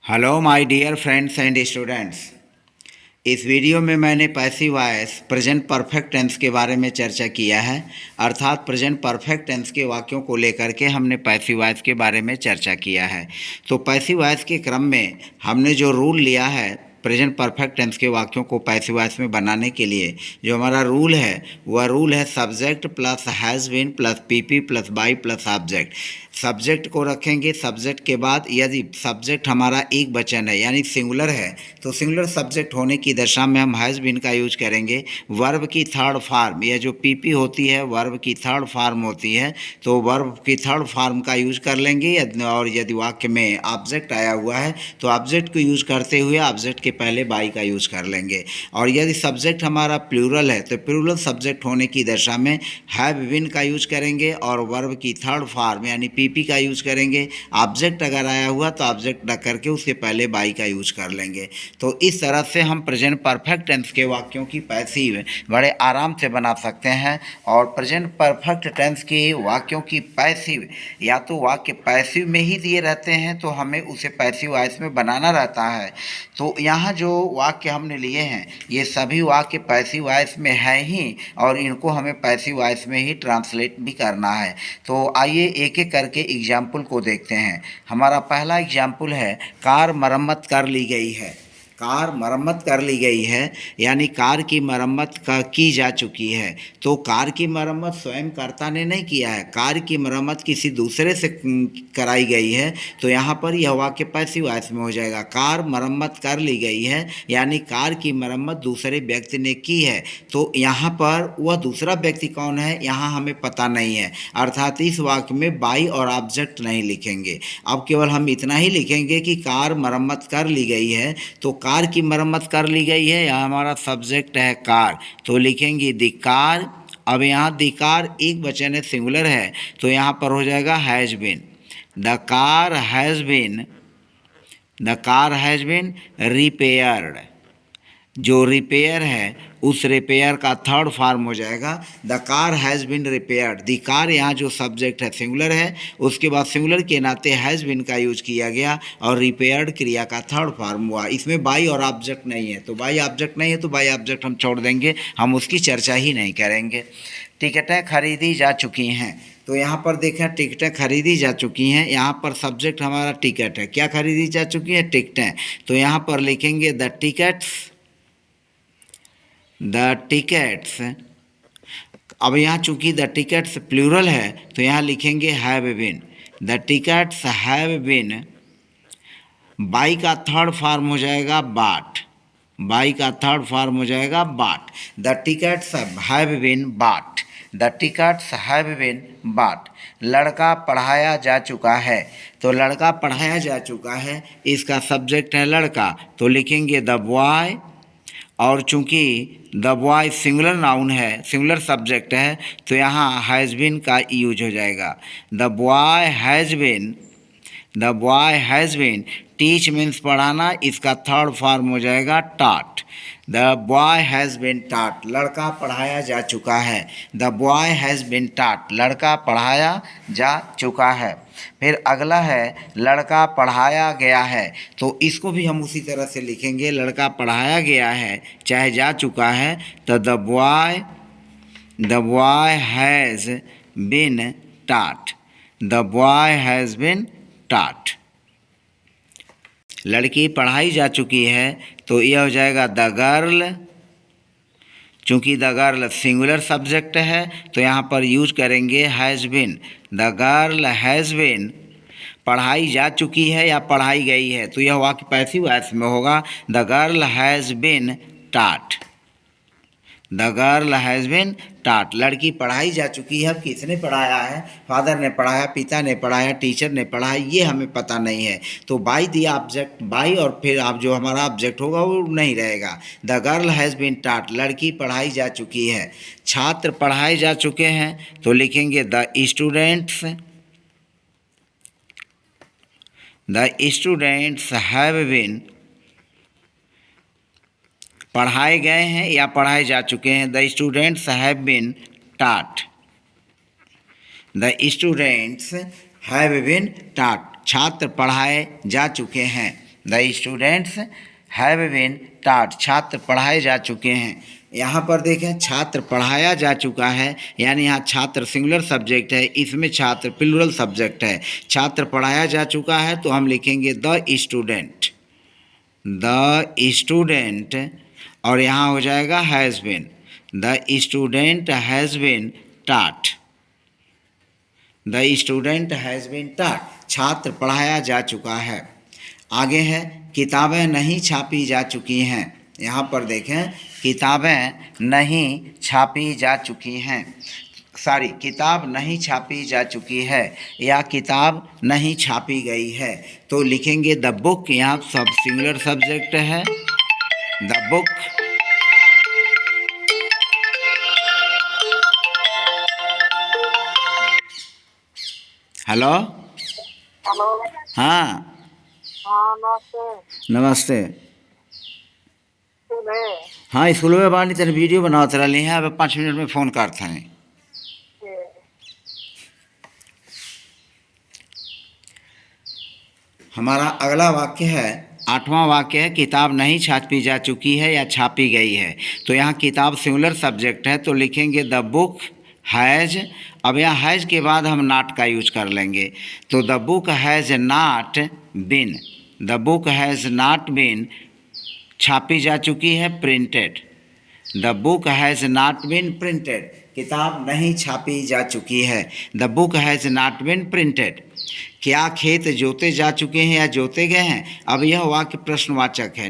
Hello my dear friends and students. इस video में मैंने passive voice present perfect tense के बारे में चर्चा किया है। अर्थात प्रेजेंट परफेक्ट टेंस के वाक्यों को लेकर के हमने पैसिव वॉइस के बारे में चर्चा किया है। तो पैसिव वॉइस के क्रम में हमने जो रूल लिया है प्रेजेंट परफेक्ट टेंस के वाक्यों को पैसिव वॉइस में बनाने के लिए, जो हमारा रूल है वह रूल है subject plus has been plus PP plus by plus object. Subject को रखेंगे, सब्जेक्ट के बाद यदि सब्जेक्ट हमारा एक वचन है यानी सिंगुलर है तो सिंगुलर सब्जेक्ट होने की दशा में हम हैज़ बीन का यूज करेंगे। वर्ब की थर्ड फॉर्म, यह जो पीपी होती है वर्ब की थर्ड फॉर्म होती है, तो वर्ब की थर्ड फॉर्म का यूज कर लेंगे। और यदि वाक्य में ऑब्जेक्ट आया हुआ है तो ऑब्जेक्ट को यूज करते हुए ऑब्जेक्ट के पहले बाई का यूज कर लेंगे। और यदि सब्जेक्ट हमारा प्लूरल है तो प्लूरल सब्जेक्ट होने की दशा में हैव बीन का यूज करेंगे और वर्ब की थर्ड फॉर्म यानी पीपी का यूज करेंगे। ऑब्जेक्ट अगर आया हुआ तो ऑब्जेक्ट रख करके उसके पहले बाई का यूज कर लेंगे। तो इस तरह से हम प्रेजेंट परफेक्ट टेंस के वाक्यों की पैसिव बड़े आराम से बना सकते हैं। और प्रेजेंट परफेक्ट टेंस के वाक्यों की पैसिव, या तो वाक्य पैसिव में ही दिए रहते हैं तो हमें उसे पैसिव वॉइस में बनाना रहता है। तो यहाँ जो वाक्य हमने लिए हैं ये सभी वाक्य पैसिव वॉइस में है ही, और इनको हमें पैसिव वॉइस में ही ट्रांसलेट भी करना है। तो आइए एक एक करके एग्जाम्पल को देखते हैं। हमारा पहला एग्जाम्पल है कार मरम्मत कर ली गई है। कार मरम्मत कर ली गई है यानी कार की मरम्मत की जा चुकी है। तो कार की मरम्मत स्वयं कर्ता ने नहीं किया है, कार की मरम्मत किसी दूसरे से कराई गई है। तो यहाँ पर यह वाक्य पैसिव वॉइस में हो जाएगा। कार मरम्मत कर ली गई है यानी कार की मरम्मत दूसरे व्यक्ति ने की है। तो यहाँ पर वह दूसरा व्यक्ति कौन है यहाँ हमें पता नहीं है, अर्थात इस वाक्य में बाई और ऑब्जेक्ट नहीं लिखेंगे। अब केवल हम इतना ही लिखेंगे कि कार मरम्मत कर ली गई है। तो कार की मरम्मत कर ली गई है, यहाँ हमारा सब्जेक्ट है कार, तो लिखेंगे दी कार। अब यहाँ दी कार एक वचन है, सिंगुलर है, तो यहाँ पर हो जाएगा has been. The car has been, the car has been repaired. जो रिपेयर है उस रिपेयर का थर्ड फॉर्म हो जाएगा the car has been repaired. The car यहाँ जो सब्जेक्ट है सिंगुलर है, उसके बाद सिंगुलर के नाते हैज़ बीन का यूज किया गया और रिपेयर्ड क्रिया का थर्ड फॉर्म हुआ। इसमें बाई और ऑब्जेक्ट नहीं है, तो बाई ऑब्जेक्ट नहीं है तो बाई ऑब्जेक्ट हम छोड़ देंगे, हम उसकी चर्चा ही नहीं करेंगे। टिकटें खरीदी जा चुकी हैं, तो यहाँ पर देखें टिकटें खरीदी जा चुकी हैं। यहाँ पर सब्जेक्ट हमारा टिकट है, क्या खरीदी जा चुकी है टिकटें, तो यहाँ पर लिखेंगे द टिकट्स, द टिकट्स। अब यहाँ चूंकि द टिकट्स प्लूरल है तो यहाँ लिखेंगे have been. The tickets have been, by का थर्ड फॉर्म हो जाएगा बाट, बाई का थर्ड फॉर्म हो जाएगा बाट। द टिकट्स हैव बीन बाट, द टिकट्स हैव बीन बाट। लड़का पढ़ाया जा चुका है, तो लड़का पढ़ाया जा चुका है, इसका सब्जेक्ट है लड़का, तो लिखेंगे द बॉय। और चूंकि द बॉय सिंगुलर नाउन है, सिंगुलर सब्जेक्ट है, तो यहाँ हैज़ बीन का यूज हो जाएगा। The boy has been, the boy has been. Teach means पढ़ाना, इसका थर्ड फॉर्म हो जाएगा टाट। द बॉय हैज़ बीन टाट, लड़का पढ़ाया जा चुका है। द बॉय हैज़ बीन टाट, लड़का पढ़ाया जा चुका है। फिर अगला है लड़का पढ़ाया गया है, तो इसको भी हम उसी तरह से लिखेंगे, लड़का पढ़ाया गया है चाहे जा चुका है, तो the boy has been taught, the boy has been टाट। लड़की पढ़ाई जा चुकी है, तो यह हो जाएगा द गर्ल। चूँकि द गर्ल सिंगुलर सब्जेक्ट है तो यहाँ पर यूज करेंगे has been. The girl has been, पढ़ाई जा चुकी है या पढ़ाई गई है, तो यह वाक्य पैसिव वॉइस में होगा the girl has been taught, the girl has been टाट। लड़की पढ़ाई जा चुकी है, अब किसने पढ़ाया है, फादर ने पढ़ाया, पिता ने पढ़ाया, टीचर ने पढ़ाया, ये हमें पता नहीं है। तो बाई दिया ऑब्जेक्ट, बाई और फिर आप जो हमारा ऑब्जेक्ट होगा वो नहीं रहेगा। द गर्ल हैज़ बीन टाट, लड़की पढ़ाई जा चुकी है। छात्र पढ़ाए जा चुके हैं, तो लिखेंगे the students, the students have been. पढ़ाए गए हैं या पढ़ाए जा चुके हैं, the students have been taught, the students have been taught. छात्र पढ़ाए जा चुके हैं, the students have been taught, छात्र पढ़ाए जा चुके हैं। यहाँ पर देखें छात्र पढ़ाया जा चुका है, यानी यहाँ छात्र सिंगुलर सब्जेक्ट है, इसमें छात्र प्लूरल सब्जेक्ट है। छात्र पढ़ाया जा चुका है तो हम लिखेंगे द स्टूडेंट, द स्टूडेंट, और यहाँ हो जाएगा has been, the student has been taught, the student has been taught, छात्र पढ़ाया जा चुका है। आगे है किताबें नहीं छापी जा चुकी हैं। यहाँ पर देखें किताबें नहीं छापी जा चुकी हैं, किताब नहीं छापी जा चुकी है या किताब नहीं छापी गई है, तो लिखेंगे द बुक, यहाँ सब सिंगुलर सब्जेक्ट है, द बुक, हेलो हेलो। हाँ हाँ नमस्ते। नमस्ते। स्कूल है? हाँ स्कूल में बानी तेरे वीडियो बनावत रही हैं, अब 5 मिनट में फ़ोन करते हैं। हमारा अगला वाक्य है 8वां वाक्य है किताब नहीं छापी जा चुकी है या छापी गई है। तो यहाँ किताब सिंगुलर सब्जेक्ट है तो लिखेंगे द बुक हैज़, अब यहाँ हैज़ के बाद हम नॉट का यूज कर लेंगे, तो the book has not been, the book has not been छापी जा चुकी है printed, the book has not been printed, किताब नहीं छापी जा चुकी है, the book has not been printed. क्या खेत जोते जा चुके हैं या जोते गए हैं? अब यह वाक्य प्रश्नवाचक है,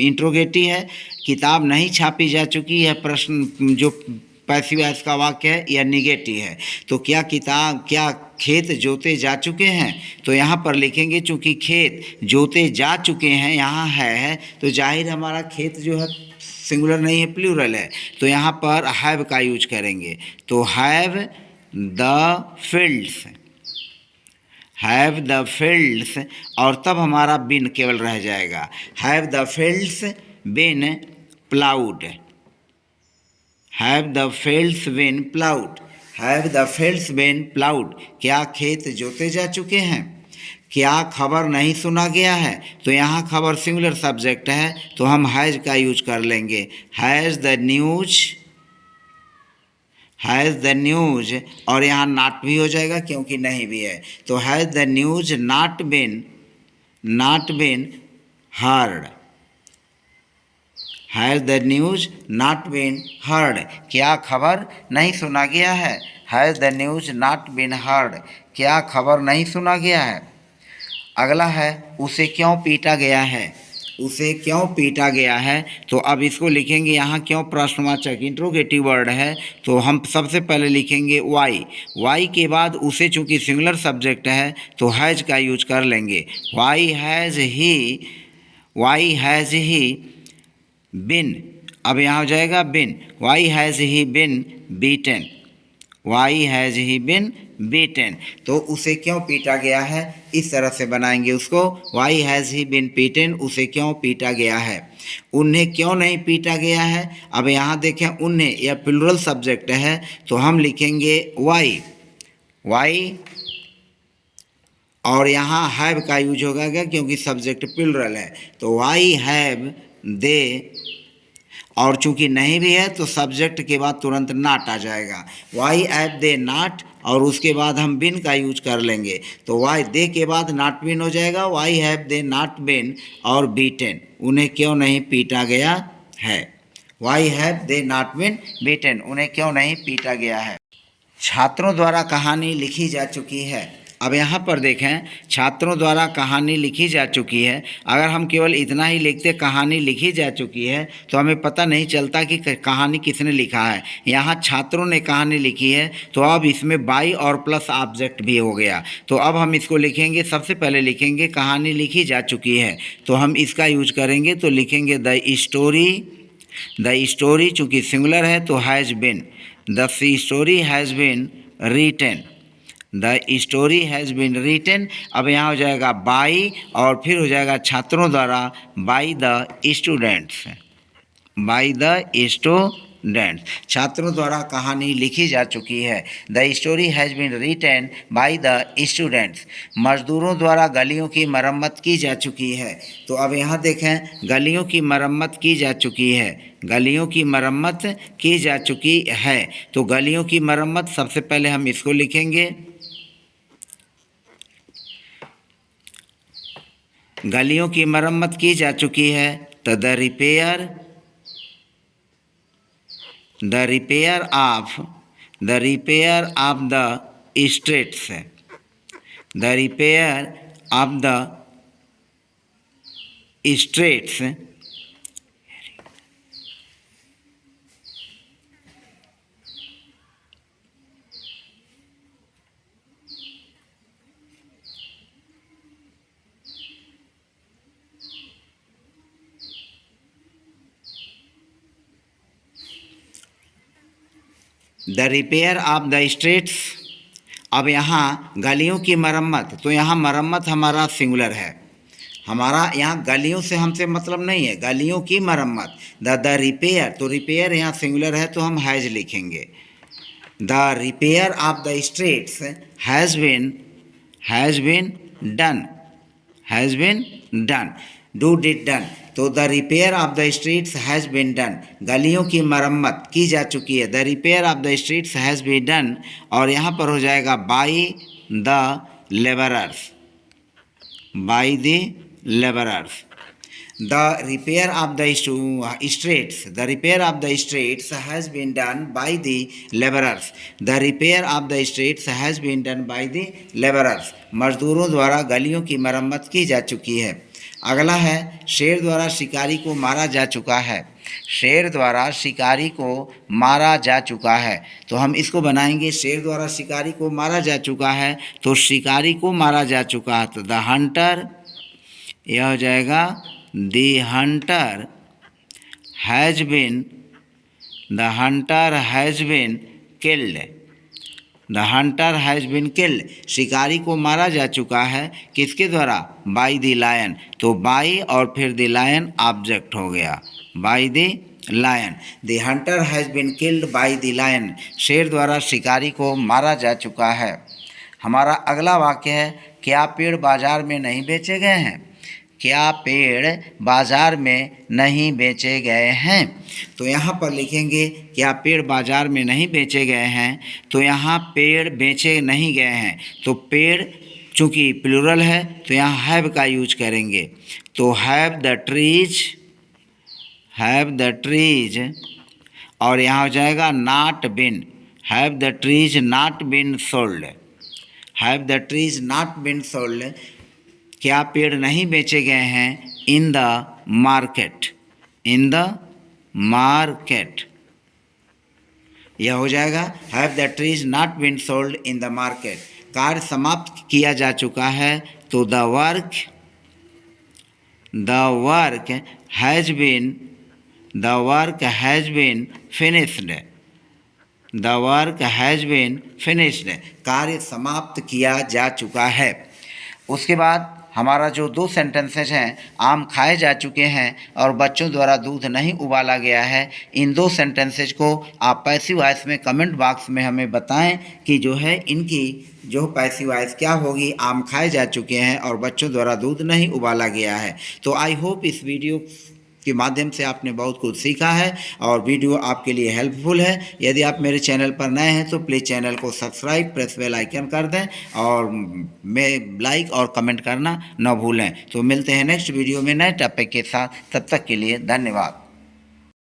इंट्रोगेटिव है। किताब नहीं छापी जा चुकी है प्रश्न जो पैसिव वॉइस का वाक्य है या निगेटिव है। तो क्या खेत जोते जा चुके हैं? तो यहाँ पर लिखेंगे चूँकि खेत जोते जा चुके हैं यहाँ है तो जाहिर हमारा खेत जो है सिंगुलर नहीं है प्लूरल है, तो यहाँ पर हैव का यूज करेंगे, तो have the fields, have the fields, और तब हमारा बिन केवल रह जाएगा, have the fields been ploughed, have the fields been ploughed, have the fields been ploughed, क्या खेत जोते जा चुके हैं? क्या खबर नहीं सुना गया है? तो यहाँ खबर सिंगुलर सब्जेक्ट है तो हम हैज़ का यूज कर लेंगे, has the news, has the news, और यहाँ नॉट भी हो जाएगा क्योंकि नहीं भी है, तो has the news not been heard, has the news not been heard, क्या खबर नहीं सुना गया है? Has the news not been heard, क्या खबर नहीं सुना गया है? अगला है उसे क्यों पीटा गया है, उसे क्यों पीटा गया है, तो अब इसको लिखेंगे यहाँ क्यों प्रश्नवाचक इंट्रोगेटिव वर्ड है तो हम सबसे पहले लिखेंगे वाई, वाई के बाद उसे चूँकि सिंगुलर सब्जेक्ट है तो हैज़ का यूज कर लेंगे, वाई हैज़ ही बिन, अब यहाँ हो जाएगा been, why has he been beaten, why has he been beaten, तो उसे क्यों पीटा गया है इस तरह से बनाएंगे उसको, why has he been beaten, उसे क्यों पीटा गया है। उन्हें क्यों नहीं पीटा गया है, अब यहाँ देखें उन्हें या प्लूरल सब्जेक्ट है तो हम लिखेंगे वाई, वाई, और यहाँ हैव का यूज होगा क्या क्योंकि सब्जेक्ट प्लूरल है, तो वाई हैव दे, और चूंकि नहीं भी है तो सब्जेक्ट के बाद तुरंत नॉट आ जाएगा, वाई हैव दे नॉट, और उसके बाद हम बिन का यूज कर लेंगे, तो वाई दे के बाद नॉट बिन हो जाएगा, why have they not been और बीटन, उन्हें क्यों नहीं पीटा गया है, why have they not been beaten, उन्हें क्यों नहीं पीटा गया है। छात्रों द्वारा कहानी लिखी जा चुकी है, अब यहाँ पर देखें छात्रों द्वारा कहानी लिखी जा चुकी है, अगर हम केवल इतना ही लिखते कहानी लिखी जा चुकी है तो हमें पता नहीं चलता कि कहानी किसने लिखा है। यहाँ छात्रों ने कहानी लिखी है तो अब इसमें बाई और प्लस ऑब्जेक्ट भी हो गया, तो अब हम इसको लिखेंगे, सबसे पहले लिखेंगे कहानी लिखी जा चुकी है तो हम इसका यूज करेंगे, तो लिखेंगे द स्टोरी चूँकि सिंगुलर है तो has been, the story has been written, the story has been written, अब यहाँ हो जाएगा बाई और फिर हो जाएगा छात्रों द्वारा by the students, by the students, छात्रों द्वारा कहानी लिखी जा चुकी है। The story has been written by the students. मजदूरों द्वारा गलियों की मरम्मत की जा चुकी है। तो अब यहाँ देखें, गलियों की मरम्मत की जा चुकी है, गलियों की मरम्मत की जा चुकी है। तो गलियों की मरम्मत, सबसे पहले हम इसको लिखेंगे, गलियों की मरम्मत की जा चुकी है। तो the repair of the streets, the repair of the streets the repair of the streets. अब यहाँ गलियों की मरम्मत, तो यहाँ मरम्मत हमारा सिंगुलर है, हमारा यहाँ गलियों से हमसे मतलब नहीं है, गलियों की मरम्मत। द रिपेयर, तो रिपेयर यहाँ सिंगुलर है तो हम हैज़ लिखेंगे। The repair of the streets has been done, do did done. तो the repair of the streets has been done, गलियों की मरम्मत की जा चुकी है। The repair of the streets has been done, और यहाँ पर हो जाएगा by the labourers, by the labourers. The repair of the streets, the repair of the streets has been done by the labourers, the repair of the streets has been done by the labourers. मजदूरों द्वारा गलियों की मरम्मत की जा चुकी है। अगला है, शेर द्वारा शिकारी को मारा जा चुका है। शेर द्वारा शिकारी को मारा जा चुका है, तो हम इसको बनाएंगे, शेर द्वारा शिकारी को मारा जा चुका है, तो शिकारी को मारा जा चुका है। तो द हंटर, यह हो जाएगा the hunter has been killed, the hunter has been killed, शिकारी को मारा जा चुका है, किसके द्वारा? By the lion. तो बाई और फिर द लायन ऑब्जेक्ट हो गया, by the lion. The hunter has been killed by the lion, शेर द्वारा शिकारी को मारा जा चुका है। हमारा अगला वाक्य है, क्या पेड़ बाजार में नहीं बेचे गए हैं? क्या पेड़ बाजार में नहीं बेचे गए हैं? तो यहाँ पर लिखेंगे, क्या पेड़ बाजार में नहीं बेचे गए हैं, तो यहाँ पेड़ बेचे नहीं गए हैं, तो पेड़ चूँकि प्लूरल है तो यहाँ हैव का यूज करेंगे। तो हैव द ट्रीज, और यहाँ हो जाएगा not been, have the trees not been sold, have the trees not been sold, क्या पेड़ नहीं बेचे गए हैं in the market, in the market, यह हो जाएगा have the trees not been sold in the market. कार्य समाप्त किया जा चुका है, तो the work has been finished, the work has been finished, कार्य समाप्त किया जा चुका है। उसके बाद हमारा जो 2 सेंटेंसेज हैं, आम खाए जा चुके हैं और बच्चों द्वारा दूध नहीं उबाला गया है, इन 2 सेंटेंसेज को आप पैसिव वॉइस में कमेंट बॉक्स में हमें बताएं कि जो है इनकी जो पैसिव वॉइस क्या होगी। आम खाए जा चुके हैं और बच्चों द्वारा दूध नहीं उबाला गया है। तो आई होप इस वीडियो के माध्यम से आपने बहुत कुछ सीखा है और वीडियो आपके लिए हेल्पफुल है। यदि आप मेरे चैनल पर नए हैं तो प्लीज़ चैनल को सब्सक्राइब, प्रेस बेल आइकन कर दें और मैं लाइक और कमेंट करना न भूलें। तो मिलते हैं नेक्स्ट वीडियो में नए टॉपिक के साथ, तब तक के लिए धन्यवाद।